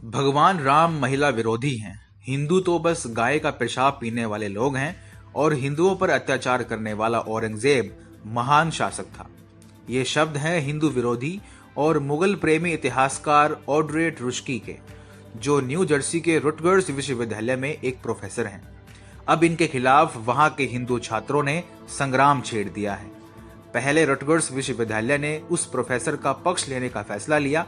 भगवान राम महिला विरोधी हैं। हिंदू तो बस गाय का पेशाब पीने वाले लोग हैं और हिंदुओं पर अत्याचार करने वाला औरंगजेब महान शासक था। ये शब्द हैं हिंदू विरोधी और मुगल प्रेमी इतिहासकार ऑड्रे ट्रुस्की के, जो न्यू जर्सी के रुटगर्स विश्वविद्यालय में एक प्रोफेसर हैं। अब इनके खिलाफ वहां के हिंदू छात्रों ने संग्राम छेड़ दिया है। पहले रुटगर्स विश्वविद्यालय ने उस प्रोफेसर का पक्ष लेने का फैसला लिया,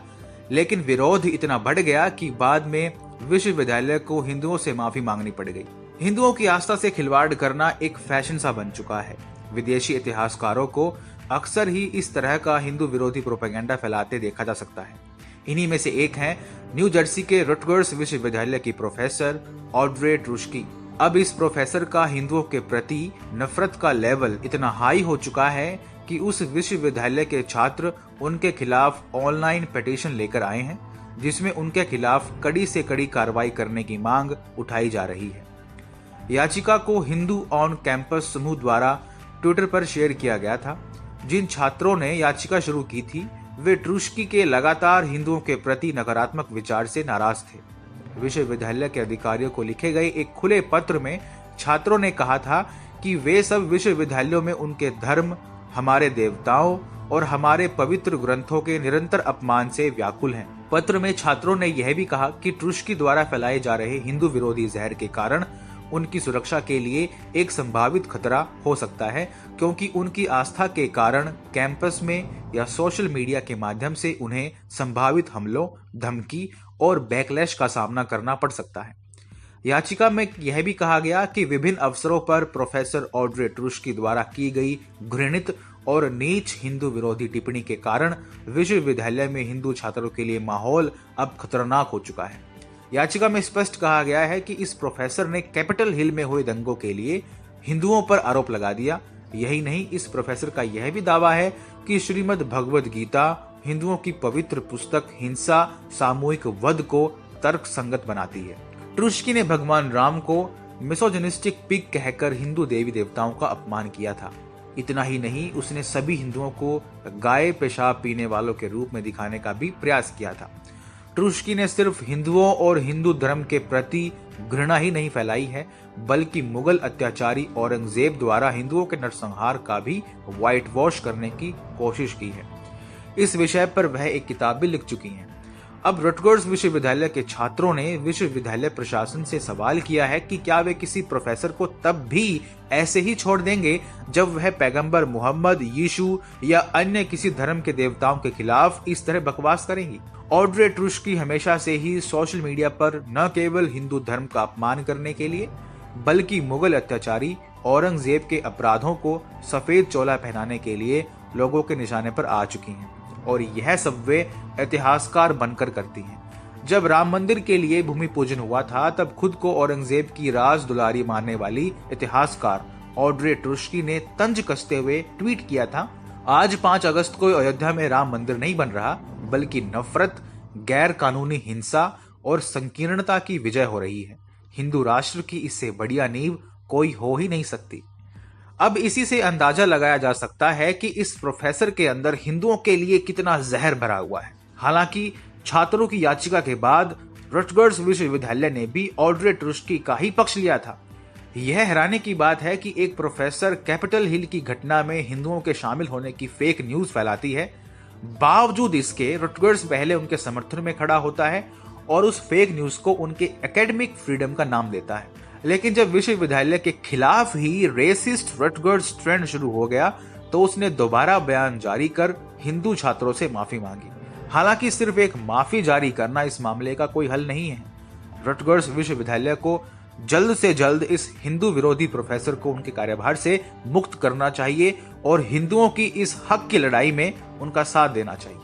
लेकिन विरोध इतना बढ़ गया कि बाद में विश्वविद्यालय को हिंदुओं से माफी मांगनी पड़ गई। हिंदुओं की आस्था से खिलवाड़ करना एक फैशन सा बन चुका है। विदेशी इतिहासकारों को अक्सर ही इस तरह का हिंदू विरोधी प्रोपेगेंडा फैलाते देखा जा सकता है। इन्हीं में से एक है न्यू जर्सी के रुटगर्स विश्वविद्यालय की प्रोफेसर ऑड्रे ट्रुस्की। अब इस प्रोफेसर का हिंदुओं के प्रति नफरत का लेवल इतना हाई हो चुका है कि उस विश्वविद्यालय के छात्र उनके खिलाफ ऑनलाइन पिटीशन लेकर आए हैं, जिसमें उनके खिलाफ कड़ी से कड़ी कार्रवाई करने की मांग उठाई जा रही है। याचिका को हिंदू ऑन कैंपस समूह द्वारा ट्विटर पर शेयर किया गया था। जिन छात्रों ने याचिका शुरू की थी वे ट्रुस्की के लगातार हिंदुओं के प्रति नकारात्मक विचार से नाराज थे। विश्वविद्यालय के अधिकारियों को लिखे गए एक खुले पत्र में छात्रों ने कहा था कि वे सब विश्वविद्यालयों में उनके धर्म, हमारे देवताओं और हमारे पवित्र ग्रंथों के निरंतर अपमान से व्याकुल हैं। पत्र में छात्रों ने यह भी कहा कि ट्रुस्की द्वारा फैलाए जा रहे हिंदू विरोधी जहर के कारण उनकी सुरक्षा के लिए एक संभावित खतरा हो सकता है, क्योंकि उनकी आस्था के कारण कैंपस में या सोशल मीडिया के माध्यम से उन्हें संभावित हमलों, धमकी और बैकलैश का सामना करना पड़ सकता है। याचिका में यह भी कहा गया कि विभिन्न अवसरों पर प्रोफेसर ऑड्रे ट्रुस्की द्वारा की गई घृणित और नीच हिंदू विरोधी टिप्पणी के कारण विश्वविद्यालय में हिंदू छात्रों के लिए माहौल अब खतरनाक हो चुका है। याचिका में स्पष्ट कहा गया है कि इस प्रोफेसर ने कैपिटल हिल में हुए दंगों के लिए हिंदुओं पर आरोप लगा दिया। यही नहीं, इस प्रोफेसर का यह भी दावा है कि श्रीमद् भगवद गीता हिंदुओं की पवित्र पुस्तक हिंसा, सामूहिक वध को तर्क संगत बनाती है। ट्रुस्की ने भगवान राम को मिसोजिनिस्टिक पिग कहकर हिंदू देवी देवताओं का अपमान किया था। इतना ही नहीं, उसने सभी हिंदुओं को गाय पेशाब पीने वालों के रूप में दिखाने का भी प्रयास किया था। ट्रुस्की ने सिर्फ हिंदुओं और हिंदू धर्म के प्रति घृणा ही नहीं फैलाई है, बल्कि मुगल अत्याचारी औरंगजेब द्वारा हिंदुओं के नरसंहार का भी व्हाइट वॉश करने की कोशिश की है। इस विषय पर वह एक किताब भी लिख चुकी हैं। अब रुटगर्स विश्वविद्यालय के छात्रों ने विश्वविद्यालय प्रशासन से सवाल किया है कि क्या वे किसी प्रोफेसर को तब भी ऐसे ही छोड़ देंगे जब वह पैगंबर मोहम्मद, यीशु या अन्य किसी धर्म के देवताओं के खिलाफ इस तरह बकवास करेंगी। ऑड्रे ट्रुस्की हमेशा से ही सोशल मीडिया पर न केवल हिंदू धर्म का अपमान करने के लिए, बल्कि मुगल अत्याचारी औरंगजेब के अपराधों को सफेद चोला पहनाने के लिए लोगों के निशाने पर आ चुकी हैं, और यह सब वे इतिहासकार बनकर करती हैं। जब राम मंदिर के लिए भूमि पूजन हुआ था, तब खुद को औरंगजेब की राज दुलारी मानने वाली इतिहासकार ऑड्रे ट्रुस्की ने तंज कसते हुए ट्वीट किया था, आज 5 अगस्त को अयोध्या में राम मंदिर नहीं बन रहा, बल्कि नफरत, गैर कानूनी हिंसा और संकीर्णता की विजय हो रही है। हिंदू राष्ट्र की इससे बढ़िया नींव कोई हो ही नहीं सकती। अब इसी से अंदाजा लगाया जा सकता है कि इस प्रोफेसर के अंदर हिंदुओं के लिए कितना जहर भरा हुआ है। हालांकि छात्रों की याचिका के बाद रुटगर्स विश्वविद्यालय ने भी ऑड्रे ट्रुस्की का ही पक्ष लिया था। यह हैरानी की बात है कि एक प्रोफेसर कैपिटल हिल की घटना में हिंदुओं के शामिल होने की फेक न्यूज फैलाती है। बावजूद इसके रुटगर्स पहले उनके समर्थन में खड़ा होता है और उस फेक न्यूज को उनके एकेडमिक फ्रीडम का नाम देता है। लेकिन जब विश्वविद्यालय के खिलाफ ही रेसिस्ट रुटगर्स ट्रेंड शुरू हो गया, तो उसने दोबारा बयान जारी कर हिंदू छात्रों से माफी मांगी। हालांकि सिर्फ एक माफी जारी करना इस मामले का कोई हल नहीं है। रुटगर्स विश्वविद्यालय को जल्द से जल्द इस हिंदू विरोधी प्रोफेसर को उनके कार्यभार से मुक्त करना चाहिए और हिंदुओं की इस हक की लड़ाई में उनका साथ देना चाहिए।